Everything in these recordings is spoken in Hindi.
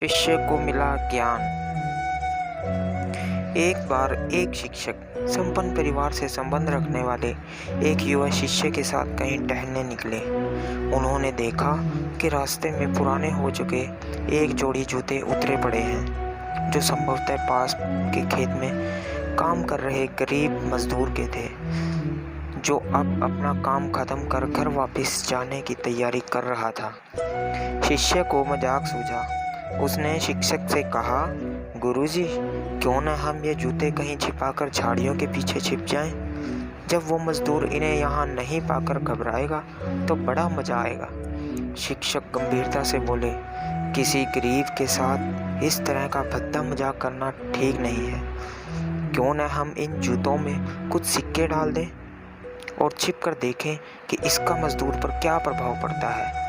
शिष्य को मिला ज्ञान। एक बार एक शिक्षक संपन्न परिवार से संबंध रखने वाले एक युवा शिष्य के साथ कहीं टहलने निकले। उन्होंने देखा कि रास्ते में पुराने हो चुके एक जोड़ी जूते उतरे पड़े हैं, जो संभवतः पास के खेत में काम कर रहे गरीब मजदूर के थे, जो अब अपना काम खत्म कर घर वापस जाने की तैयारी कर रहा था। शिष्य को मजाक सूझा। उसने शिक्षक से कहा, गुरुजी, क्यों न हम ये जूते कहीं छिपाकर झाड़ियों के पीछे छिप जाएं? जब वो मजदूर इन्हें यहाँ नहीं पाकर घबराएगा तो बड़ा मजा आएगा। शिक्षक गंभीरता से बोले, किसी गरीब के साथ इस तरह का भद्दा मजाक करना ठीक नहीं है। क्यों न हम इन जूतों में कुछ सिक्के डाल दें और छिप कर देखें कि इसका मजदूर पर क्या प्रभाव पड़ता है।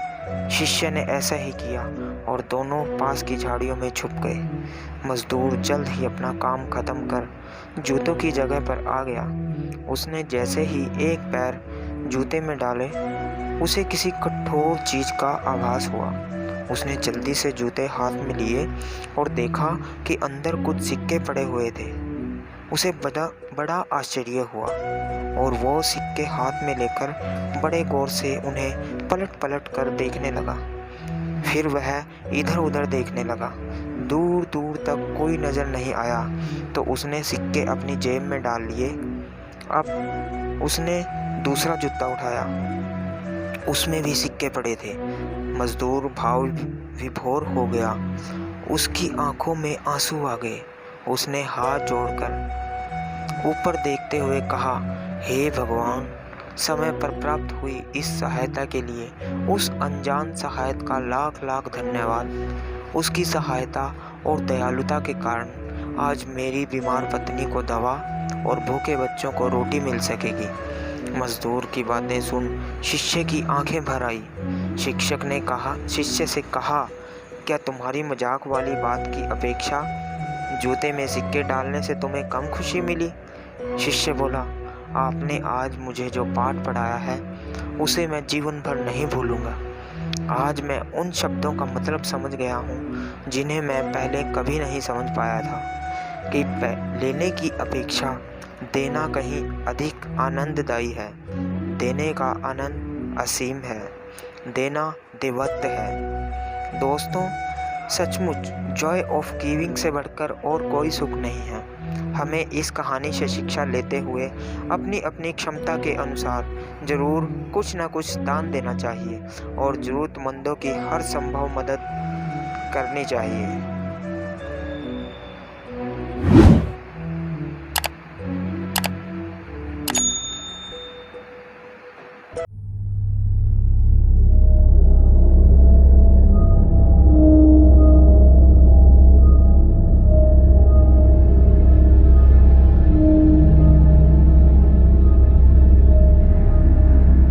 शिष्य ने ऐसा ही किया और दोनों पास की झाड़ियों में छुप गए। मजदूर जल्द ही अपना काम खत्म कर जूतों की जगह पर आ गया। उसने जैसे ही एक पैर जूते में डाले, उसे किसी कठोर चीज का आभास हुआ। उसने जल्दी से जूते हाथ में लिए और देखा कि अंदर कुछ सिक्के पड़े हुए थे। उसे बड़ा आश्चर्य हुआ और वो सिक्के हाथ में लेकर बड़े गौर से उन्हें पलट पलट कर देखने लगा। फिर वह इधर उधर देखने लगा। दूर दूर तक कोई नजर नहीं आया तो उसने सिक्के अपनी जेब में डाल लिए। अब उसने दूसरा जूता उठाया, उसमें भी सिक्के पड़े थे। मजदूर भाव विभोर हो गया। उसकी आंखों में आंसू आ गए। उसने हाथ जोड़कर ऊपर देखते हुए कहा, हे भगवान, समय पर प्राप्त हुई इस सहायता के लिए उस अनजान सहायक का लाख लाख धन्यवाद। उसकी सहायता और दयालुता के कारण आज मेरी बीमार पत्नी को दवा और भूखे बच्चों को रोटी मिल सकेगी। मजदूर की बातें सुन शिष्य की आंखें भर आई। शिक्षक ने शिष्य से कहा, क्या तुम्हारी मजाक वाली बात की अपेक्षा जूते में सिक्के डालने से तुम्हें कम खुशी मिली? शिष्य बोला, आपने आज मुझे जो पाठ पढ़ाया है उसे मैं जीवन भर नहीं भूलूंगा। आज मैं उन शब्दों का मतलब समझ गया हूँ जिन्हें मैं पहले कभी नहीं समझ पाया था, कि लेने की अपेक्षा देना कहीं अधिक आनंददायी है। देने का आनंद असीम है, देना देवत्व है। दोस्तों, सचमुच जॉय ऑफ गिविंग से बढ़कर और कोई सुख नहीं है। हमें इस कहानी से शिक्षा लेते हुए अपनी अपनी क्षमता के अनुसार जरूर कुछ न कुछ दान देना चाहिए और ज़रूरतमंदों की हर संभव मदद करनी चाहिए।